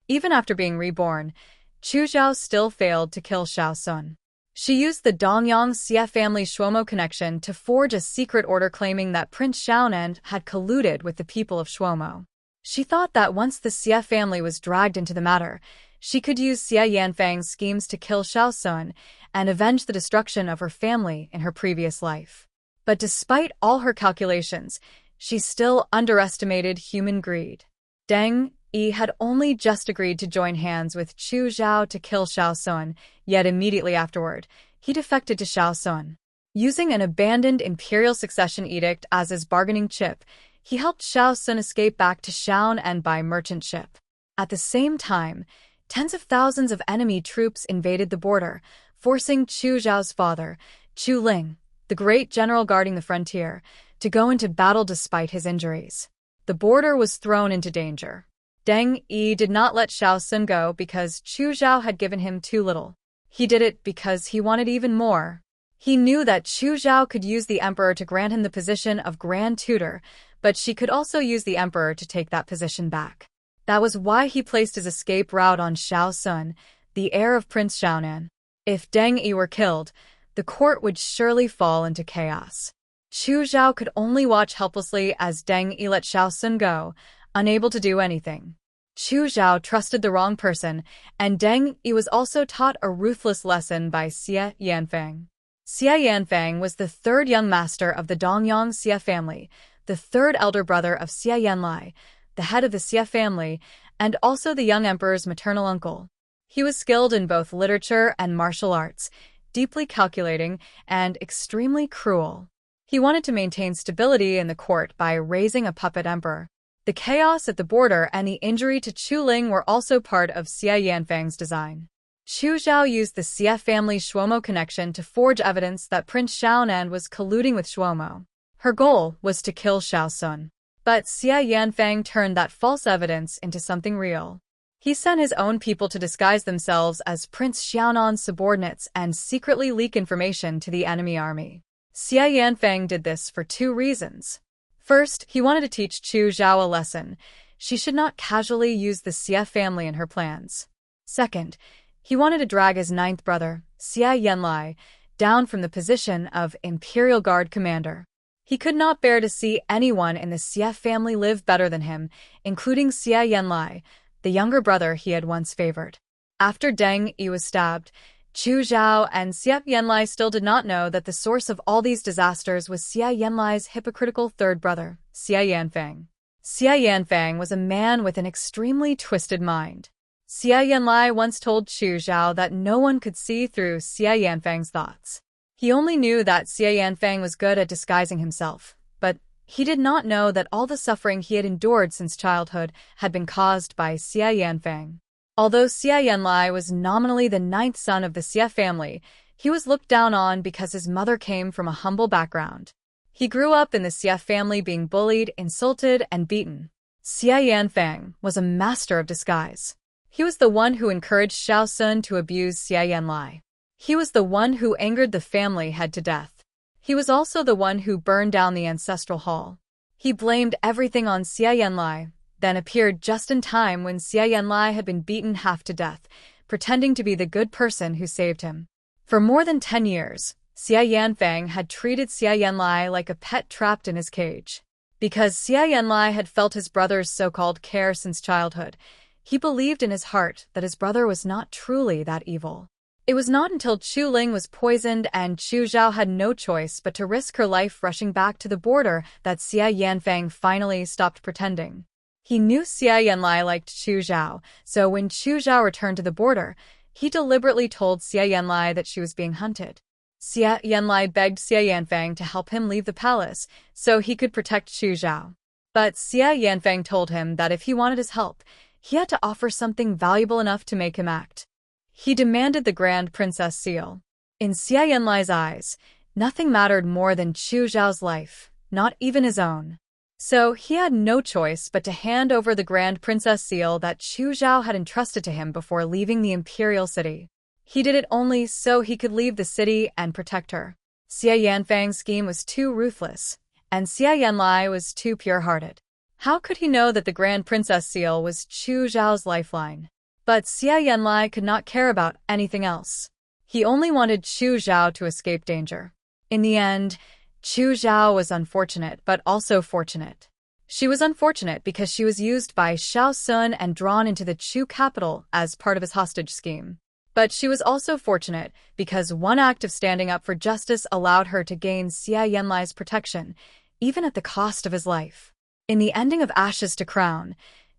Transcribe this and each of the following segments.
Even after being reborn, Chu Zhao still failed to kill Xiao Xun. She used the Dongyang Xie family Shuomo connection to forge a secret order claiming that Prince Xiaonan had colluded with the people of Shuomo. She thought that once the Xie family was dragged into the matter, she could use Xie Yanfang's schemes to kill Xiao Xun and avenge the destruction of her family in her previous life. But despite all her calculations, she still underestimated human greed. Deng Yi had only just agreed to join hands with Chu Zhao to kill Xiao Xun, yet immediately afterward, he defected to Xiao Xun. Using an abandoned imperial succession edict as his bargaining chip, he helped Xiao Xun escape back to Xiaonan by merchant ship. At the same time, tens of thousands of enemy troops invaded the border, forcing Chu Zhao's father, Chu Ling, the great general guarding the frontier, to go into battle despite his injuries. The border was thrown into danger. Deng Yi did not let Xiao Xun go because Chu Zhao had given him too little. He did it because he wanted even more. He knew that Chu Zhao could use the emperor to grant him the position of Grand Tutor, but she could also use the emperor to take that position back. That was why he placed his escape route on Xiao Xun, the heir of Prince Xiaonan. If Deng Yi were killed, the court would surely fall into chaos. Chu Zhao could only watch helplessly as Deng Yi let Xiao Xun go, unable to do anything. Chu Zhao trusted the wrong person, and Deng Yi was also taught a ruthless lesson by Xie Yanfang. Xie Yanfang was the third young master of the Dongyang Xie family, the third elder brother of Xie Yan Lai, the head of the Xie family, and also the young emperor's maternal uncle. He was skilled in both literature and martial arts, deeply calculating, and extremely cruel. He wanted to maintain stability in the court by raising a puppet emperor. The chaos at the border and the injury to Chu Ling were also part of Xie Yanfang's design. Chu Zhao used the Xie family Shuomo connection to forge evidence that Prince Xiaonan was colluding with Shuomo. Her goal was to kill Xiao Xun. But Xie Yanfang turned that false evidence into something real. He sent his own people to disguise themselves as Prince Xiaonan's subordinates and secretly leak information to the enemy army. Xie Yanfang did this for two reasons. First, he wanted to teach Chu Zhao a lesson. She should not casually use the Xie family in her plans. Second, he wanted to drag his ninth brother, Xie Yan Lai, down from the position of Imperial Guard commander. He could not bear to see anyone in the Xie family live better than him, including Xie Yan Lai, the younger brother he had once favored. After Deng Yi was stabbed, Chu Zhao and Xie Yanlai still did not know that the source of all these disasters was Xie Yanlai's hypocritical third brother, Xie Yanfang. Xie Yanfang was a man with an extremely twisted mind. Xie Yanlai once told Chu Zhao that no one could see through Xie Yanfang's thoughts. He only knew that Xie Yanfang was good at disguising himself, but he did not know that all the suffering he had endured since childhood had been caused by Xie Yanfang. Although Xie Yanlai was nominally the ninth son of the Xie family, he was looked down on because his mother came from a humble background. He grew up in the Xie family being bullied, insulted, and beaten. Xie Yanfang was a master of disguise. He was the one who encouraged Xiao Xun to abuse Xie Yanlai. He was the one who angered the family head to death. He was also the one who burned down the ancestral hall. He blamed everything on Xie Yanlai, then appeared just in time when Xie Yanlai had been beaten half to death, pretending to be the good person who saved him. For more than 10 years, Xie Yanfang had treated Xie Yanlai like a pet trapped in his cage. Because Xie Yanlai had felt his brother's so-called care since childhood, he believed in his heart that his brother was not truly that evil. It was not until Chu Ling was poisoned and Chu Zhao had no choice but to risk her life rushing back to the border that Xie Yanfang finally stopped pretending. He knew Xie Yanlai liked Chu Zhao, so when Chu Zhao returned to the border, he deliberately told Xie Yanlai that she was being hunted. Xie Yanlai begged Xie Yanfang to help him leave the palace so he could protect Chu Zhao. But Xie Yanfang told him that if he wanted his help, he had to offer something valuable enough to make him act. He demanded the Grand Princess seal. In Xie Yanlai's eyes, nothing mattered more than Chu Zhao's life, not even his own. So he had no choice but to hand over the Grand Princess seal that Chu Zhao had entrusted to him before leaving the imperial city. He did it only so he could leave the city and protect her. Xie Yanfang's scheme was too ruthless, and Xie Yanlai was too pure-hearted. How could he know that the Grand Princess seal was Chu Zhao's lifeline? But Xie Yanlai could not care about anything else. He only wanted Chu Zhao to escape danger. In the end, Chu Zhao was unfortunate but also fortunate. She was unfortunate because she was used by Xiao Xun and drawn into the Chu capital as part of his hostage scheme. But she was also fortunate because one act of standing up for justice allowed her to gain Xie Yanlai's protection, even at the cost of his life. In the ending of Ashes to Crown,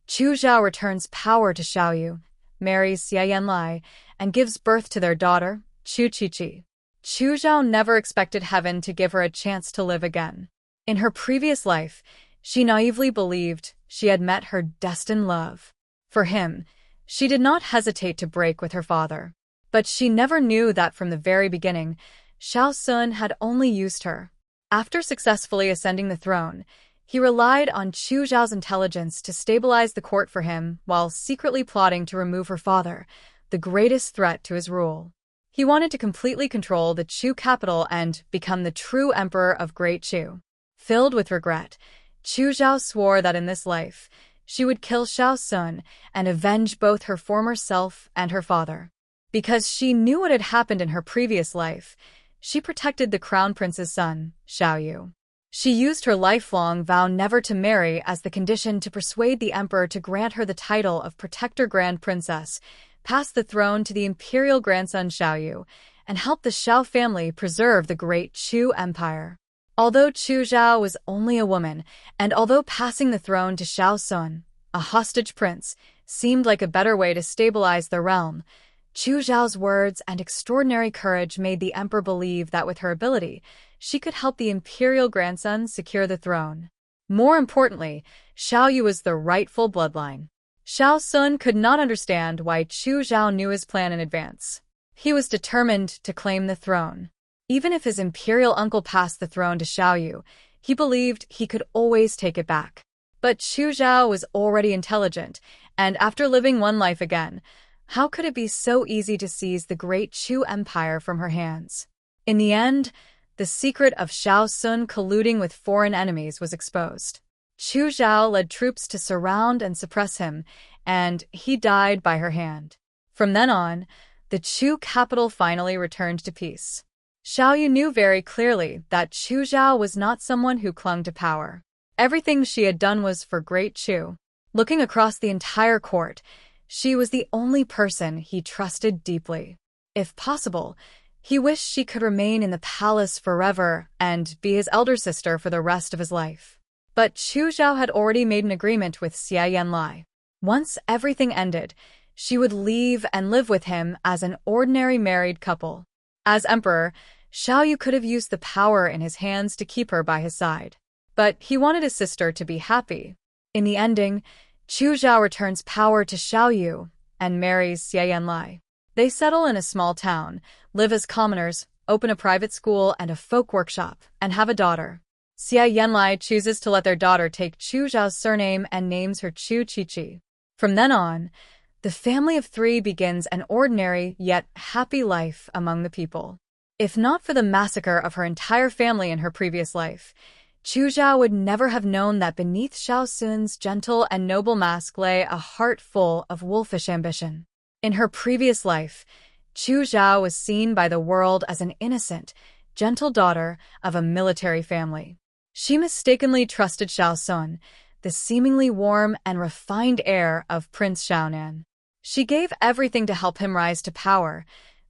Chu Zhao returns power to Xiaoyu, marries Xie Yan Lai, and gives birth to their daughter, Chu Qiqi. Chu Zhao never expected heaven to give her a chance to live again. In her previous life, she naively believed she had met her destined love. For him, she did not hesitate to break with her father. But she never knew that from the very beginning, Xiao Xun had only used her. After successfully ascending the throne, he relied on Chu Zhao's intelligence to stabilize the court for him while secretly plotting to remove her father, the greatest threat to his rule. He wanted to completely control the Chu capital and become the true emperor of Great Chu. Filled with regret, Chu Zhao swore that in this life, she would kill Xiao Xun and avenge both her former self and her father. Because she knew what had happened in her previous life, she protected the crown prince's son, Xiaoyu. She used her lifelong vow never to marry as the condition to persuade the emperor to grant her the title of Protector Grand Princess, pass the throne to the imperial grandson Xiaoyu, and help the Xiao family preserve the great Chu empire. Although Chu Zhao was only a woman, and although passing the throne to Xiao Xun, a hostage prince, seemed like a better way to stabilize the realm, Chu Zhao's words and extraordinary courage made the emperor believe that with her ability, she could help the imperial grandson secure the throne. More importantly, Xiaoyu was the rightful bloodline. Xiao Xun could not understand why Chu Zhao knew his plan in advance. He was determined to claim the throne. Even if his imperial uncle passed the throne to Xiaoyu, he believed he could always take it back. But Chu Zhao was already intelligent, and after living one life again, how could it be so easy to seize the great Chu empire from her hands? In the end, the secret of Xiao Xun colluding with foreign enemies was exposed. Chu Zhao led troops to surround and suppress him, and he died by her hand. From then on, the Chu capital finally returned to peace. Xiaoyu knew very clearly that Chu Zhao was not someone who clung to power. Everything she had done was for Great Chu. Looking across the entire court, she was the only person he trusted deeply. If possible, he wished she could remain in the palace forever and be his elder sister for the rest of his life. But Chu Zhao had already made an agreement with Xie Yan Lai. Once everything ended, she would leave and live with him as an ordinary married couple. As emperor, Xiaoyu could have used the power in his hands to keep her by his side. But he wanted his sister to be happy. In the ending, Chu Zhao returns power to Xiaoyu and marries Xie Yan Lai. They settle in a small town, live as commoners, open a private school and a folk workshop, and have a daughter. Xie Yan Lai chooses to let their daughter take Chu Zhao's surname and names her Chu Qiqi. From then on, the family of three begins an ordinary yet happy life among the people. If not for the massacre of her entire family in her previous life, Chu Zhao would never have known that beneath Xiao Xun's gentle and noble mask lay a heart full of wolfish ambition. In her previous life, Chu Zhao was seen by the world as an innocent, gentle daughter of a military family. She mistakenly trusted Xiao Xun, the seemingly warm and refined heir of Prince Xiaonan. She gave everything to help him rise to power,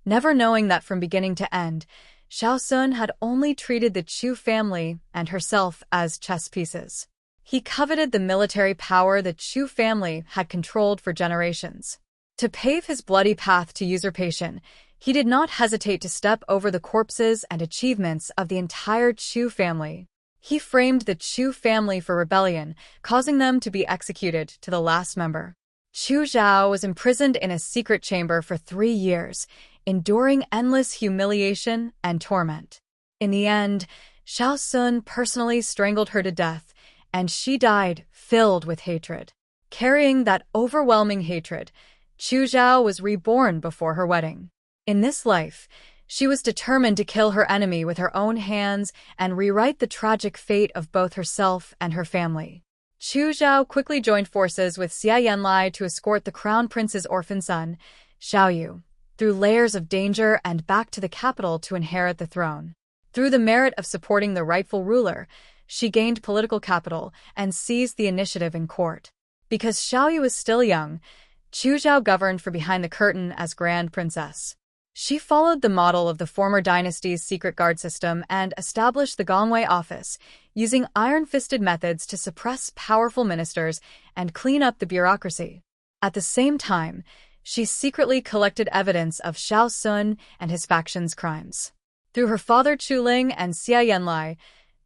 never knowing that from beginning to end, Xiao Xun had only treated the Chu family and herself as chess pieces. He coveted the military power the Chu family had controlled for generations. To pave his bloody path to usurpation, he did not hesitate to step over the corpses and achievements of the entire Chu family. He framed the Chu family for rebellion, causing them to be executed to the last member. Chu Zhao was imprisoned in a secret chamber for 3 years, enduring endless humiliation and torment. In the end, Xiao Xun personally strangled her to death, and she died filled with hatred. Carrying that overwhelming hatred, Chu Zhao was reborn before her wedding. In this life, she was determined to kill her enemy with her own hands and rewrite the tragic fate of both herself and her family. Chu Zhao quickly joined forces with Xie Yan Lai to escort the crown prince's orphan son, Xiao Yu, through layers of danger and back to the capital to inherit the throne. Through the merit of supporting the rightful ruler, she gained political capital and seized the initiative in court. Because Xiao Yu was still young, Chu Zhao governed from behind the curtain as Grand Princess. She followed the model of the former dynasty's secret guard system and established the Gongwei office, using iron-fisted methods to suppress powerful ministers and clean up the bureaucracy. At the same time, she secretly collected evidence of Xiao Xun and his faction's crimes. Through her father Chu Ling and Xie Yan Lai,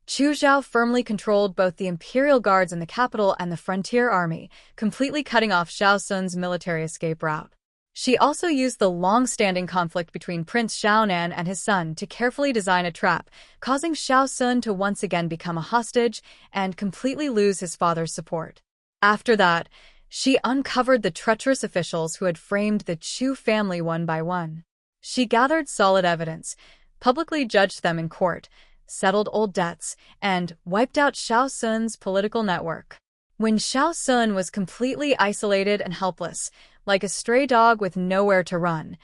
Chu Zhao firmly controlled both the Imperial Guards in the capital and the frontier army, completely cutting off Xiao Xun's military escape route. She also used the long-standing conflict between Prince Xiaonan and his son to carefully design a trap, causing Xiao Xun to once again become a hostage and completely lose his father's support. After that, she uncovered the treacherous officials who had framed the Chu family one by one. She gathered solid evidence, publicly judged them in court, settled old debts, and wiped out Xiao Xun's political network. When Xiao Xun was completely isolated and helpless, like a stray dog with nowhere to run,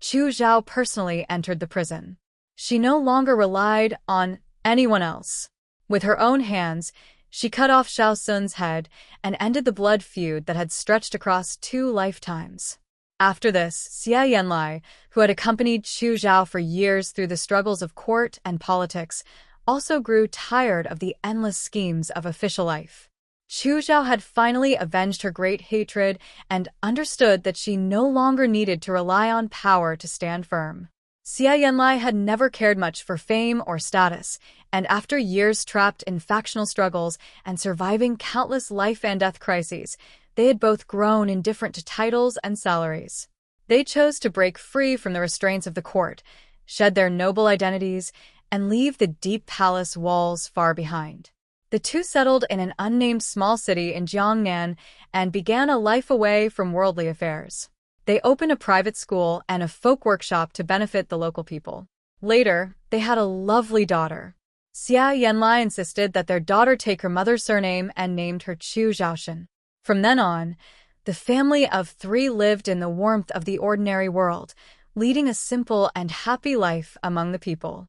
Chu Zhao personally entered the prison. She no longer relied on anyone else. With her own hands, she cut off Xiao Xun's head and ended the blood feud that had stretched across 2 lifetimes. After this, Xie Yan Lai, who had accompanied Chu Zhao for years through the struggles of court and politics, also grew tired of the endless schemes of official life. Chu Zhao had finally avenged her great hatred and understood that she no longer needed to rely on power to stand firm. Xie Yanlai had never cared much for fame or status, and after years trapped in factional struggles and surviving countless life and death crises, they had both grown indifferent to titles and salaries. They chose to break free from the restraints of the court, shed their noble identities, and leave the deep palace walls far behind. The two settled in an unnamed small city in Jiangnan and began a life away from worldly affairs. They opened a private school and a folk workshop to benefit the local people. Later, they had a lovely daughter. Xie Yanlai insisted that their daughter take her mother's surname and named her Chu Zhao. From then on, the family of 3 lived in the warmth of the ordinary world, leading a simple and happy life among the people.